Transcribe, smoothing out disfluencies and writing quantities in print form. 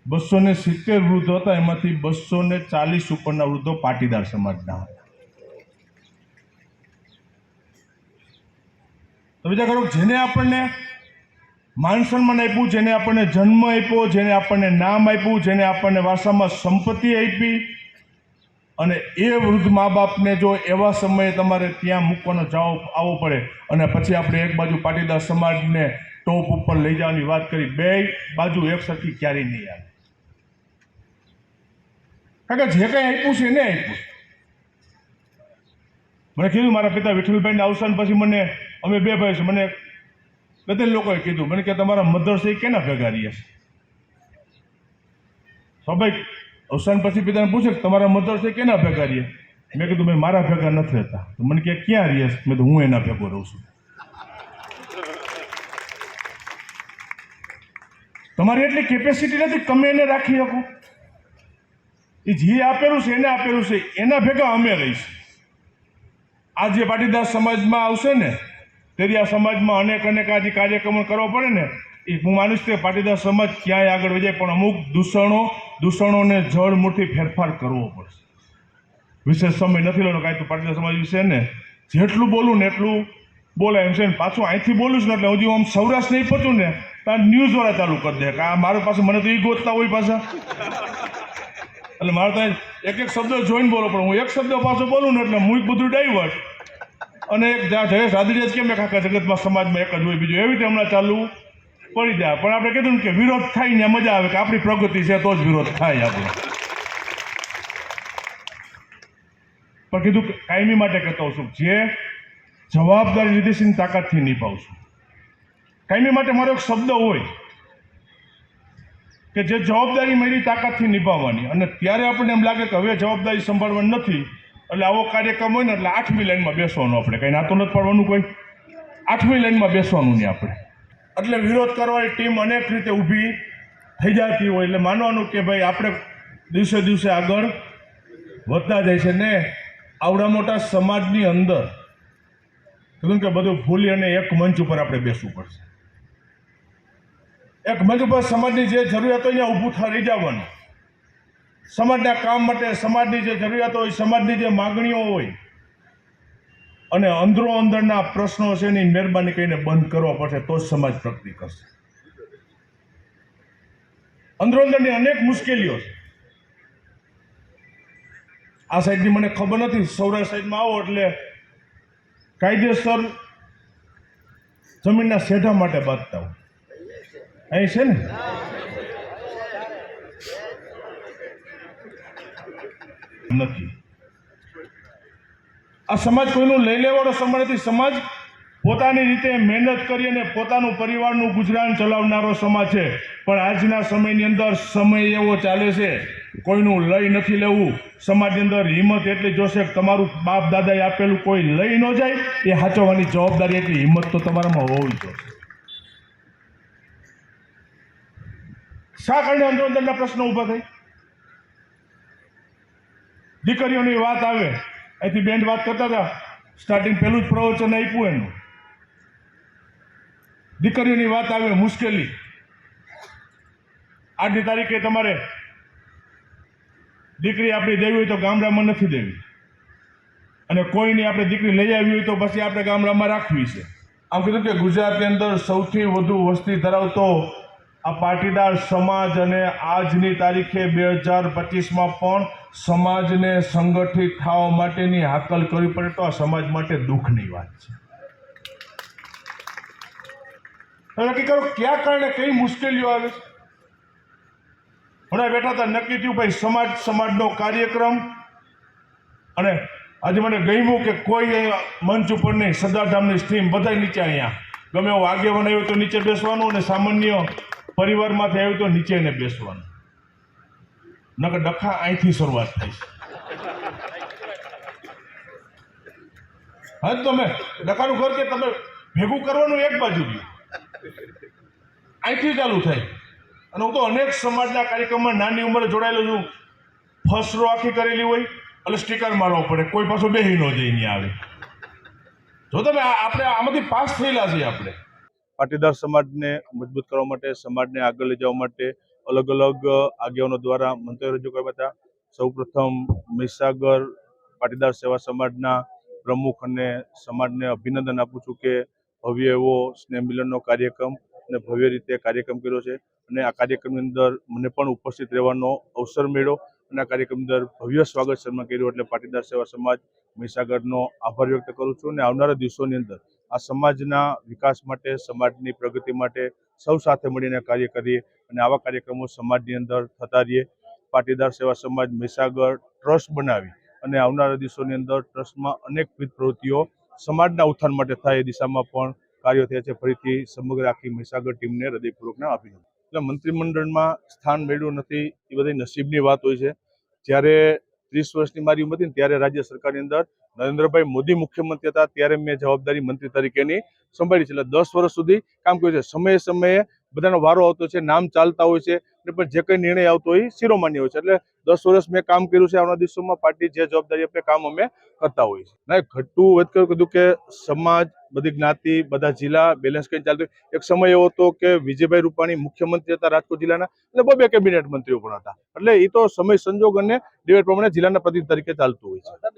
270 વૃદ્ધો હતા, એમાંથી 240 ઉપરના વૃદ્ધો પાટીદાર સમાજના હતા. તો વિચાર કરો, જેને આપણને માન સન્માન આપ્યું, જેને આપણને જન્મ આપ્યો, જેને આપણને નામ આપ્યું, જેને આપણને વારસામાં સંપત્તિ આપી, અને એ વૃદ્ધ મા બાપને જો એવા સમયે તમારે ત્યાં મૂકવાનો જવાબ આવવો પડે, અને પછી આપણે એક બાજુ પાટીદાર સમાજને ટોપ ઉપર લઈ જવાની વાત કરી, બે બાજુ એક સરખી ક્યારેય નહીં આવે. કારણ કે જે કંઈ આપ્યું છે એને આપ્યું. મને કીધું, મારા પિતા વિઠ્ઠલભાઈના અવસાન પછી મને, અમે બે ભાઈ છે, મને બધા લોકોએ કીધું, મને કે તમારા મધર છે કેના ભેગા રહીએ છે. સ્વાભાવિક, અવસાન પછી પિતાને પૂછે કે તમારા મધર છે કેના ભેગા રહીએ. મેં કીધું ભાઈ મારા ભેગા નથી રહેતા. તો મને કે ક્યાં રહીએ? મેં તો હું એના ભેગો રહું છું. તમારી એટલી કેપેસિટી નથી તમે એને રાખી શકો. એ જે આપેલું છે એને આપેલું છે, એના ભેગા અમે રહીશું. આ જે પાટીદાર સમાજમાં આવશે ને, તેથી આ સમાજમાં અનેક આજે કાર્યક્રમો કરવા પડે ને, એ હું માનીશ કે પાટીદાર સમાજ ક્યાંય આગળ વધે, પણ અમુક દૂષણોને જળમૂળથી ફેરફાર કરવો પડશે. વિશેષ સમય નથી લેવાનો, કાંઈ તો પાટીદાર સમાજ વિશે ને જેટલું બોલું ને એટલું બોલાય એમ છે. ને પાછું અહીંથી બોલું છું ને એટલે હજી આમ સૌરાષ્ટ્ર નહીં પહોંચું ને ત્યાં ન્યૂઝવાળા ચાલુ કરી દે કે આ મારું પાસે, મને તો એ ગોતતા હોય પાછા. એટલે મારે ત્યાં એક શબ્દ જોઈને બોલો, પણ હું એક શબ્દ પાછો બોલું ને એટલે હું બધું ડાયવર્ટ. અને એક જયેશ રાદડિયા જ કેમ આખા જગતમાં સમાજમાં એક જ હોય, બીજું એવી રીતે હમણાં ચાલુ પડી જાય. પણ આપણે કીધું કે વિરોધ થાય ને મજા આવે, કે આપણી પ્રગતિ છે તો જ વિરોધ થાય આપણે. પણ કીધું કાયમી માટે કહેતો છું, જે જવાબદારી લીધી છે તાકાતથી નિભાવશું. કાયમી માટે મારો એક શબ્દ હોય કે જે જવાબદારી મળી તાકાતથી નિભાવવાની, અને ત્યારે આપણને એમ લાગે કે હવે જવાબદારી સંભાળવાની નથી, એટલે આવો કાર્યક્રમ હોય ને એટલે 8મી લાઈનમાં બેસવાનું. આપણે કંઈ નાતો નથી પાડવાનું, કોઈ 8મી લાઈનમાં બેસવાનું નહીં આપણે. એટલે વિરોધ કરવાની ટીમ અનેક રીતે ઊભી થઈ જતી હોય, એટલે માનવાનું કે ભાઈ આપણે દિવસે દિવસે આગળ વધતા જાય છે ને. આવડા મોટા સમાજની અંદર કીધું કે બધું ભૂલી અને એક મંચ ઉપર આપણે બેસવું પડશે. એક મંચ ઉપર સમાજની જે જરૂરિયાત હોય ત્યાં ઊભું રહી જવાનું. સમાજના કામ માટે સમાજની જે જરૂરિયાતો હોય, સમાજની જે માગણીઓ હોય, અને અંદરો અંદરના પ્રશ્નો છે એની મહેરબાની કરીને બંધ કરવા પડશે, તો જ સમાજ પ્રગતિ કરશે. અંદરો અંદરની અનેક મુશ્કેલીઓ છે. આ સાઈડની મને ખબર નથી, સૌરાષ્ટ્ર સાઈડમાં આવો એટલે કાયદેસર જમીનના સેઢા માટે બાંધતા હોય. અહીં છે ને નથી. આ સમાજ કોઈનું લઈ લેવાનો સમાજ નથી. સમાજ પોતાની રીતે મહેનત કરી અને પોતાનું પરિવારનું ગુજરાન ચલાવનારો સમાજ છે. પણ આજના સમયની અંદર સમય એવો ચાલે છે, કોઈનું લઈ નથી લેવું. સમાજની અંદર હિંમત એટલી જોશે કે તમારું બાપ દાદાએ આપેલું કોઈ લઈ ન જાય, એ સાચવવાની જવાબદારી, એટલી હિંમત તો તમારામાં હોવી જોઈએ. શા કારણે અંદર અંદરના પ્રશ્નો ઊભા થાય? દીકરીઓની વાત આવે, અહીંથી બેન વાત કરતા હતા, સ્ટાર્ટિંગ પહેલું જ પ્રવચન આપ્યું એનું. દીકરીઓની વાત આવે, મુશ્કેલી. આજની તારીખે તમારે દીકરી આપણી દેવી હોય તો ગામડામાં નથી દેવી, અને કોઈની આપણે દીકરી લઈ આવી હોય તો પછી આપણે ગામડામાં રાખવી છે. આમ કીધું કે ગુજરાતની અંદર સૌથી વધુ વસ્તી ધરાવતો આ પાટીદાર સમાજ, અને આજની તારીખે 2025માં પણ સમાજને સંગઠિત થવા માટેની હાકલ કરવી પડે તો આ સમાજ માટે દુઃખની વાત છે. નક્કી કરો કયા કારણે કઈ મુશ્કેલીઓ આવે છે. હમણાં બેઠા હતા, નક્કી થયું ભાઈ સમાજનો કાર્યક્રમ, અને આજે મને ગમ્યું કે કોઈ મંચ ઉપર નહીં, સદાધામની સ્ટ્રીમ બધા નીચે, અહીંયા ગમે એવું આગેવાન આવ્યું તો નીચે બેસવાનું, અને સામાન્ય પરિવારમાંથી આવ્યું તો નીચે ને બેસવાનું. નકર ડખા અહીંથી શરૂઆત થઈ છે. હા, તમે ડખાનું ઘર કે તમે ભેગું કરવાનું એક બાજુ ગયું, અહીંથી ચાલુ થાય. અને હું તો અનેક સમાજના કાર્યક્રમમાં નાની ઉંમરે જોડાયેલો છું. ફર્સ્ટ રો આખી કરેલી હોય એટલે સ્ટીકર મારવો પડે, કોઈ પાછો બેહી ન જાય નહીં આવે. જો તમે આપણે આમાંથી પાસ થયેલા છીએ. આપણે પાટીદાર સમાજને મજબૂત કરવા માટે, સમાજને આગળ લઈ જવા માટે અલગ અલગ આગેવાનો દ્વારા મંતવ્યો રજૂ કર્યા હતા. સૌપ્રથમ મહીસાગર પાટીદાર સેવા સમાજના પ્રમુખ અને સમાજને અભિનંદન આપું છું કે ભવ્ય એવો સ્નેહ મિલનનો કાર્યક્રમ અને ભવ્ય રીતે કાર્યક્રમ કર્યો છે અને આ કાર્યક્રમની અંદર મને પણ ઉપસ્થિત રહેવાનો અવસર મળ્યો અને આ કાર્યક્રમની અંદર ભવ્ય સ્વાગત સન્માન કર્યું એટલે પાટીદાર સેવા સમાજ મહીસાગરનો આભાર વ્યક્ત કરું છું અને આવનારા દિવસોની અંદર આ સમાજના વિકાસ માટે સમાજની પ્રગતિ માટે સૌ સાથે મળીને કાર્ય કરીએ અને આવા કાર્યક્રમો સમાજની અંદર થતા રહીએ. પાટીદાર સેવા સમાજ મહીસાગર ટ્રસ્ટ બનાવી અને આવનારા દિવસોની અંદર ટ્રસ્ટમાં અનેકવિધ પ્રવૃત્તિઓ સમાજના ઉત્થાન માટે થાય એ દિશામાં પણ કાર્યો થયા છે. ફરીથી સમગ્ર આખી મહીસાગર ટીમને હૃદયપૂર્વકના અભિનંદન. એટલે મંત્રીમંડળમાં સ્થાન મળ્યું નથી એ બધી નસીબની વાત હોય છે. જ્યારે 30 વર્ષની મારી ઉંમર હતી ને ત્યારે રાજ્ય સરકારની અંદર નરેન્દ્રભાઈ મોદી મુખ્યમંત્રી હતા ત્યારે મેં જવાબદારી મંત્રી તરીકેની સંભાળી છે. એટલે 10 વર્ષ સુધી કામ કર્યું છે. સમયે સમયે બધાનો વારો આવતો છે, નામ ચાલતા હોય છે અને પણ જે કંઈ નિર્ણય આવતો હોય શિરોમાન્ય હોય છે. એટલે 10 વર્ષ મેં કામ કર્યું છે. આવનારા દિવસોમાં પાર્ટી જે જવાબદારી આપે કામ અમે કરતા હોઈએ છીએ. ના ઘટતું વધતું કીધું કે સમાજ, બધી જ્ઞાતિ, બધા જિલ્લા બેલેન્સ કરીને ચાલતું. એક સમય એવો હતો કે વિજયભાઈ રૂપાણી મુખ્યમંત્રી હતા રાજકોટ જિલ્લાના એટલે 2 કેબિનેટ મંત્રીઓ પણ હતા. એટલે એ તો સમય સંજોગ અને ડિબેટ પ્રમાણે જિલ્લાના પ્રતિનિધિ તરીકે ચાલતું હોય છે.